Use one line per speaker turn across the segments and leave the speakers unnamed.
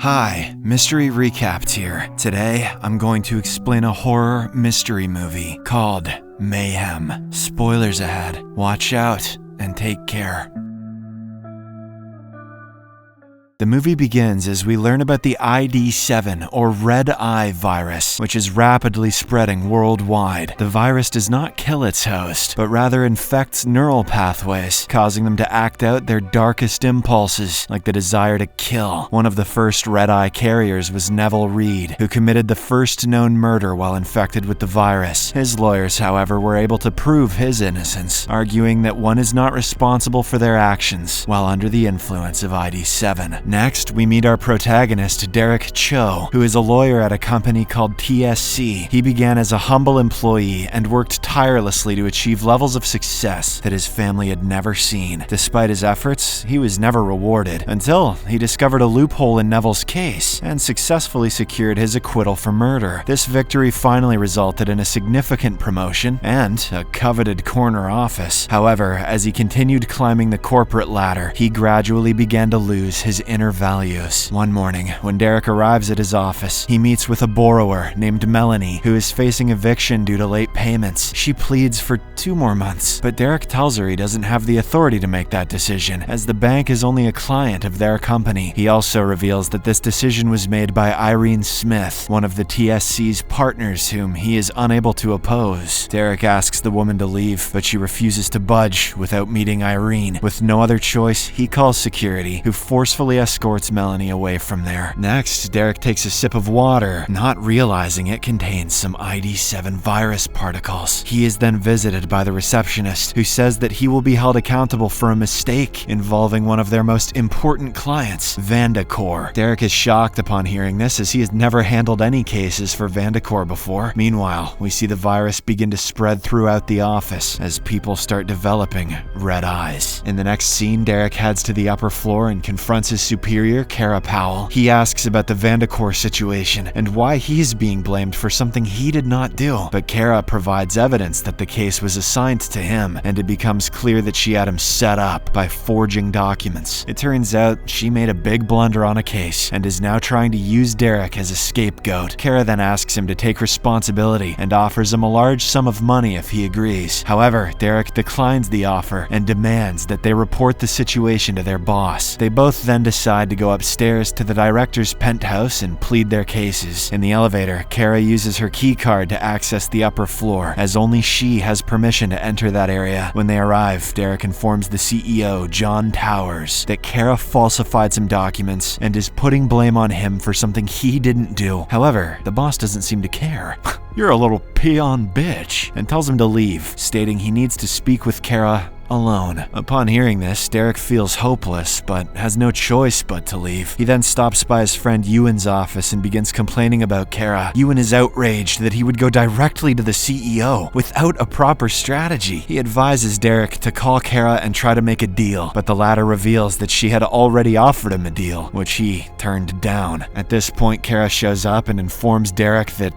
Hi, Mystery Recapped here. Today, I'm going to explain a horror mystery movie called Mayhem. Spoilers ahead. Watch out and take care. The movie begins as we learn about the ID7, or Red Eye virus, which is rapidly spreading worldwide. The virus does not kill its host, but rather infects neural pathways, causing them to act out their darkest impulses, like the desire to kill. One of the first Red Eye carriers was Neville Reed, who committed the first known murder while infected with the virus. His lawyers, however, were able to prove his innocence, arguing that one is not responsible for their actions while under the influence of ID7. Next, we meet our protagonist, Derek Cho, who is a lawyer at a company called TSC. He began as a humble employee and worked tirelessly to achieve levels of success that his family had never seen. Despite his efforts, he was never rewarded until he discovered a loophole in Neville's case and successfully secured his acquittal for murder. This victory finally resulted in a significant promotion and a coveted corner office. However, as he continued climbing the corporate ladder, he gradually began to lose his inner values. One morning, when Derek arrives at his office, he meets with a borrower named Melanie, who is facing eviction due to late payments. She pleads for 2 more months, but Derek tells her he doesn't have the authority to make that decision, as the bank is only a client of their company. He also reveals that this decision was made by Irene Smith, one of the TSC's partners whom he is unable to oppose. Derek asks the woman to leave, but she refuses to budge without meeting Irene. With no other choice, he calls security, who forcefully escorts Melanie away from there. Next, Derek takes a sip of water, not realizing it contains some ID7 virus particles. He is then visited by the receptionist, who says that he will be held accountable for a mistake involving one of their most important clients, Vandacor. Derek is shocked upon hearing this, as he has never handled any cases for Vandacor before. Meanwhile, we see the virus begin to spread throughout the office as people start developing red eyes. In the next scene, Derek heads to the upper floor and confronts his superior, Kara Powell. He asks about the Vandacor situation and why he's being blamed for something he did not do, but Kara provides evidence that the case was assigned to him, and it becomes clear that she had him set up by forging documents. It turns out she made a big blunder on a case and is now trying to use Derek as a scapegoat. Kara then asks him to take responsibility and offers him a large sum of money if he agrees. However, Derek declines the offer and demands that they report the situation to their boss. They both then decide to go upstairs to the director's penthouse and plead their cases. In the elevator, Kara uses her key card to access the upper floor, as only she has permission to enter that area. When they arrive, Derek informs the CEO, John Towers, that Kara falsified some documents and is putting blame on him for something he didn't do. However, the boss doesn't seem to care. "You're a little peon bitch," and tells him to leave, stating he needs to speak with Kara alone. Upon hearing this, Derek feels hopeless, but has no choice but to leave. He then stops by his friend Ewan's office and begins complaining about Kara. Ewan is outraged that he would go directly to the CEO without a proper strategy. He advises Derek to call Kara and try to make a deal, but the latter reveals that she had already offered him a deal, which he turned down. At this point, Kara shows up and informs Derek that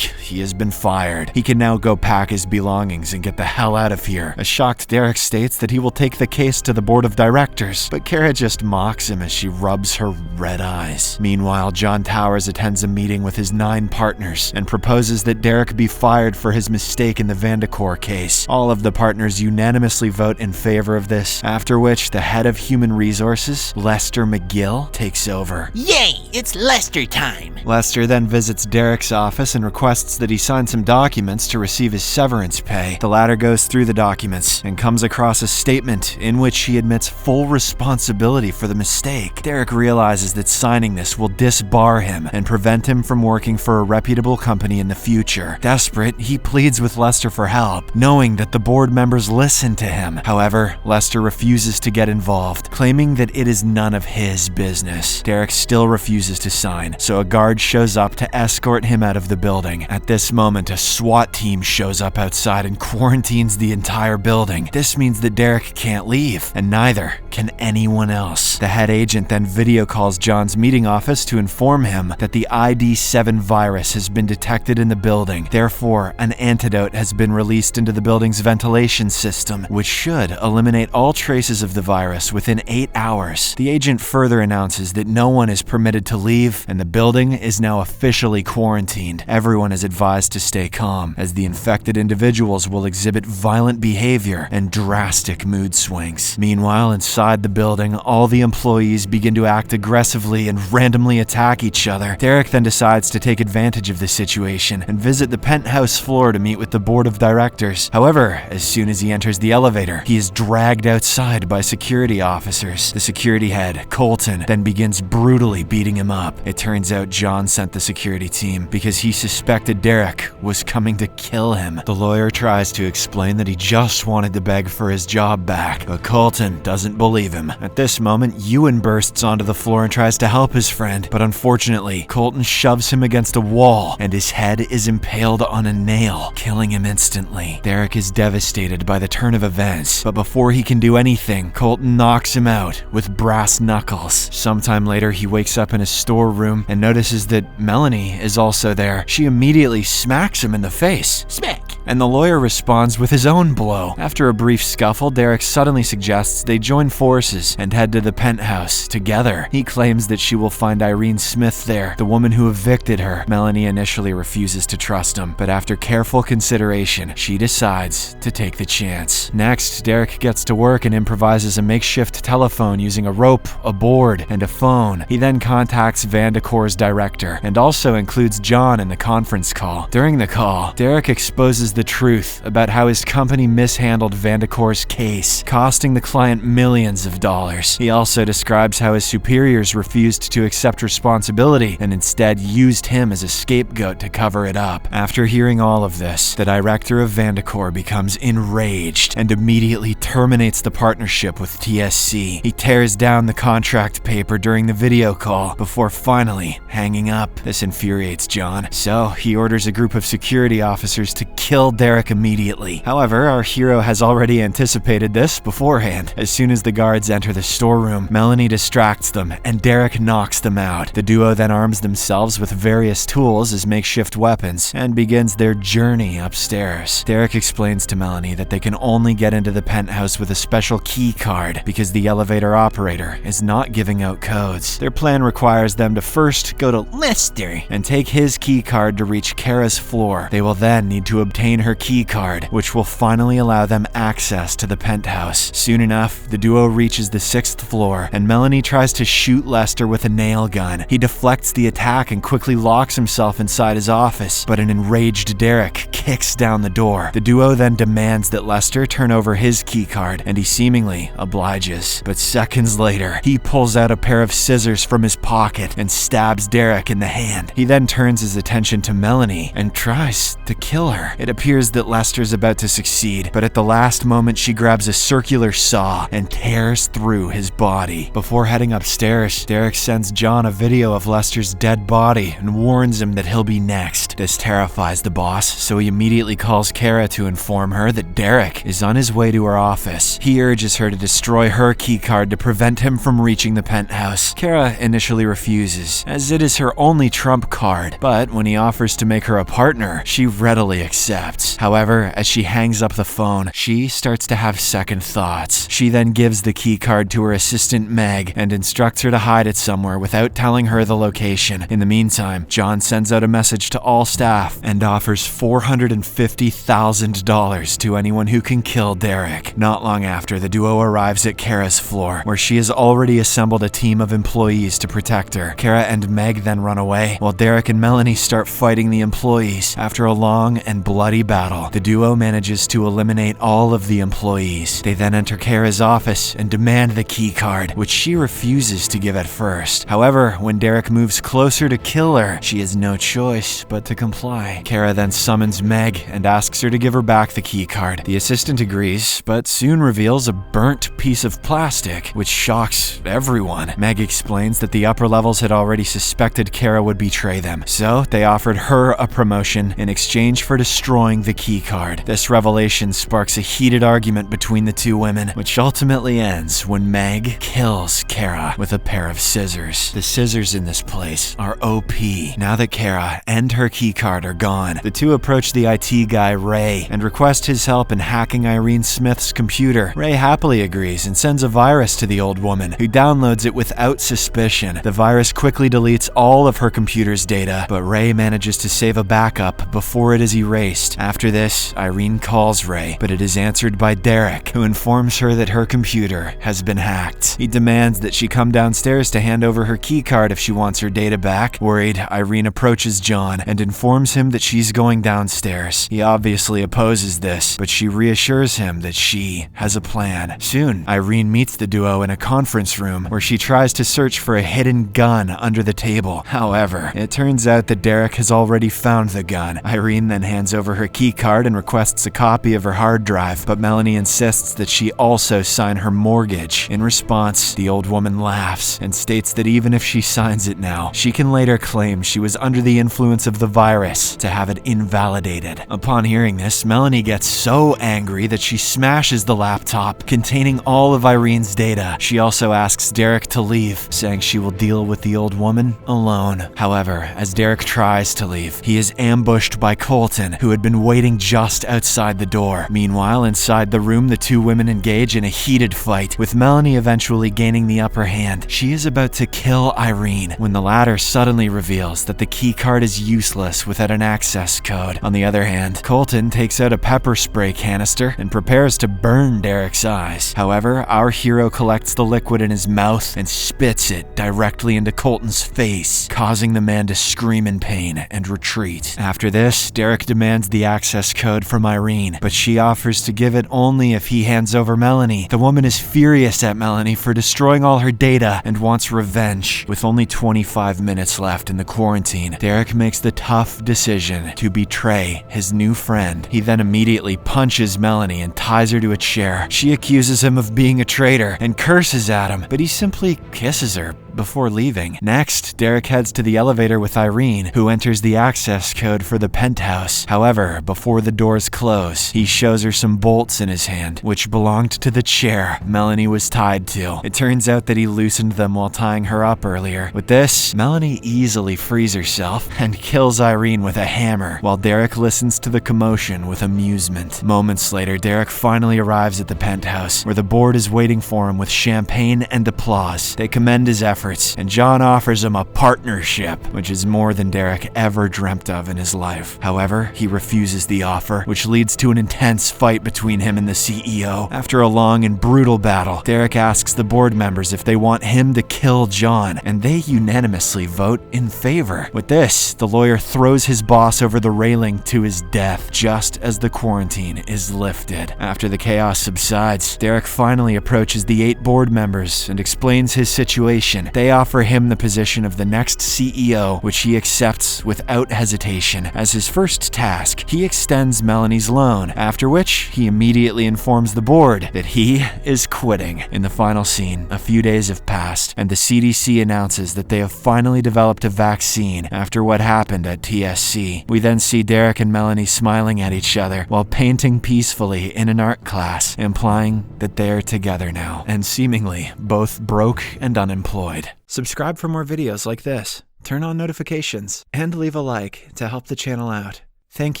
he has been fired. He can now go pack his belongings and get the hell out of here. A shocked Derek states that he will take the case to the board of directors, but Kara just mocks him as she rubs her red eyes. Meanwhile, John Towers attends a meeting with his 9 partners and proposes that Derek be fired for his mistake in the Vandacor case. All of the partners unanimously vote in favor of this, after which the head of human resources, Lester McGill, takes over.
Yay! It's Lester time!
Lester then visits Derek's office and requests that he sign some documents to receive his severance pay. The latter goes through the documents and comes across a statement in which he admits full responsibility for the mistake. Derek realizes that signing this will disbar him and prevent him from working for a reputable company in the future. Desperate, he pleads with Lester for help, knowing that the board members listen to him. However, Lester refuses to get involved, claiming that it is none of his business. Derek still refuses to sign, so a guard shows up to escort him out of the building. At this moment, a SWAT team shows up outside and quarantines the entire building. This means that Derek can't leave, and neither can anyone else. The head agent then video calls John's meeting office to inform him that the ID7 virus has been detected in the building. Therefore, an antidote has been released into the building's ventilation system, which should eliminate all traces of the virus within 8 hours. The agent further announces that no one is permitted to leave, and the building is now officially quarantined. Everyone is advised to stay calm, as the infected individuals will exhibit violent behavior and drastic mood swings. Meanwhile, inside the building, all the employees begin to act aggressively and randomly attack each other. Derek then decides to take advantage of the situation and visit the penthouse floor to meet with the board of directors. However, as soon as he enters the elevator, he is dragged outside by security officers. The security head, Colton, then begins brutally beating him up. It turns out John sent the security team because he suspected Derek was coming to kill him. The lawyer tries to explain that he just wanted to beg for his job back, but Colton doesn't believe him. At this moment, Ewan bursts onto the floor and tries to help his friend, but unfortunately, Colton shoves him against a wall and his head is impaled on a nail, killing him instantly. Derek is devastated by the turn of events, but before he can do anything, Colton knocks him out with brass knuckles. Sometime later, he wakes up in his storeroom and notices that Melanie is also there. She immediately smacks him in the face.
Smack.
And the lawyer responds with his own blow. After a brief scuffle, Derek suddenly suggests they join forces and head to the penthouse together. He claims that she will find Irene Smith there, the woman who evicted her. Melanie initially refuses to trust him, but after careful consideration, she decides to take the chance. Next, Derek gets to work and improvises a makeshift telephone using a rope, a board, and a phone. He then contacts Vandecor's director and also includes John in the conference call. During the call, Derek exposes the truth about how his company mishandled Vandecor's case, costing the client millions of dollars. He also describes how his superiors refused to accept responsibility and instead used him as a scapegoat to cover it up. After hearing all of this, the director of Vandecor becomes enraged and immediately terminates the partnership with TSC. He tears down the contract paper during the video call before finally hanging up. This infuriates John, so he orders a group of security officers to kill Derek immediately. However, our hero has already anticipated this beforehand. As soon as the guards enter the storeroom, Melanie distracts them and Derek knocks them out. The duo then arms themselves with various tools as makeshift weapons and begins their journey upstairs. Derek explains to Melanie that they can only get into the penthouse with a special key card because the elevator operator is not giving out codes. Their plan requires them to first go to Lester and take his key card to reach Kara's floor. They will then need to obtain her key card, which will finally allow them access to the penthouse. Soon enough, the duo reaches the 6th floor, and Melanie tries to shoot Lester with a nail gun. He deflects the attack and quickly locks himself inside his office, but an enraged Derek kicks down the door. The duo then demands that Lester turn over his key card, and he seemingly obliges. But seconds later, he pulls out a pair of scissors from his pocket and stabs Derek in the hand. He then turns his attention to Melanie and tries to kill her. It appears that Lester's about to succeed, but at the last moment she grabs a circular saw and tears through his body. Before heading upstairs, Derek sends John a video of Lester's dead body and warns him that he'll be next. This terrifies the boss, so he immediately calls Kara to inform her that Derek is on his way to her office. He urges her to destroy her keycard to prevent him from reaching the penthouse. Kara initially refuses, as it is her only trump card, but when he offers to make her a partner, she readily accepts. However, as she hangs up the phone, she starts to have second thoughts. She then gives the key card to her assistant Meg and instructs her to hide it somewhere without telling her the location. In the meantime, John sends out a message to all staff and offers $450,000 to anyone who can kill Derek. Not long after, the duo arrives at Kara's floor, where she has already assembled a team of employees to protect her. Kara and Meg then run away, while Derek and Melanie start fighting the employees. After a long and bloody battle, the duo manages to eliminate all of the employees. They then enter Kara's office and demand the key card, which she refuses to give at first. However, when Derek moves closer to kill her, she has no choice but to comply. Kara then summons Meg and asks her to give her back the key card. The assistant agrees, but soon reveals a burnt piece of plastic, which shocks everyone. Meg explains that the upper levels had already suspected Kara would betray them, so they offered her a promotion in exchange for destroying the keycard. This revelation sparks a heated argument between the two women, which ultimately ends when Meg kills Kara with a pair of scissors. The scissors in this place are OP. Now that Kara and her keycard are gone, the two approach the IT guy Ray and request his help in hacking Irene Smith's computer. Ray happily agrees and sends a virus to the old woman, who downloads it without suspicion. The virus quickly deletes all of her computer's data, but Ray manages to save a backup before it is erased. After this, Irene calls Ray, but it is answered by Derek, who informs her that her computer has been hacked. He demands that she come downstairs to hand over her keycard if she wants her data back. Worried, Irene approaches John and informs him that she's going downstairs. He obviously opposes this, but she reassures him that she has a plan. Soon, Irene meets the duo in a conference room where she tries to search for a hidden gun under the table. However, it turns out that Derek has already found the gun. Irene then hands over her keycard and requests a copy of her hard drive, but Melanie insists that she also sign her mortgage. In response, the old woman laughs and states that even if she signs it now, she can later claim she was under the influence of the virus to have it invalidated. Upon hearing this, Melanie gets so angry that she smashes the laptop containing all of Irene's data. She also asks Derek to leave, saying she will deal with the old woman alone. However, as Derek tries to leave, he is ambushed by Colton, who had been waiting just outside the door. Meanwhile, inside the room, the two women engage in a heated fight, with Melanie eventually gaining the upper hand. She is about to kill Irene when the latter suddenly reveals that the keycard is useless without an access code. On the other hand, Colton takes out a pepper spray canister and prepares to burn Derek's eyes. However, our hero collects the liquid in his mouth and spits it directly into Colton's face, causing the man to scream in pain and retreat. After this, Derek demands the access code from Irene, but she offers to give it only if he hands over Melanie. The woman is furious at Melanie for destroying all her data and wants revenge. With only 25 minutes left in the quarantine, Derek makes the tough decision to betray his new friend. He then immediately punches Melanie and ties her to a chair. She accuses him of being a traitor and curses at him, but he simply kisses her before leaving. Next, Derek heads to the elevator with Irene, who enters the access code for the penthouse. However, before the doors close, he shows her some bolts in his hand, which belonged to the chair Melanie was tied to. It turns out that he loosened them while tying her up earlier. With this, Melanie easily frees herself and kills Irene with a hammer, while Derek listens to the commotion with amusement. Moments later, Derek finally arrives at the penthouse, where the board is waiting for him with champagne and applause. They commend his efforts, and John offers him a partnership, which is more than Derek ever dreamt of in his life. However, he refuses the offer, which leads to an intense fight between him and the CEO. After a long and brutal battle, Derek asks the board members if they want him to kill John, and they unanimously vote in favor. With this, the lawyer throws his boss over the railing to his death, just as the quarantine is lifted. After the chaos subsides, Derek finally approaches the 8 board members and explains his situation. They offer him the position of the next CEO, which he accepts without hesitation. As his first task, he extends Melanie's loan, after which he immediately informs the board that he is quitting. In the final scene, a few days have passed, and the CDC announces that they have finally developed a vaccine after what happened at TSC. We then see Derek and Melanie smiling at each other while painting peacefully in an art class, implying that they are together now, and seemingly both broke and unemployed. Subscribe for more videos like this, turn on notifications, and leave a like to help the channel out. Thank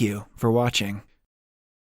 you for watching.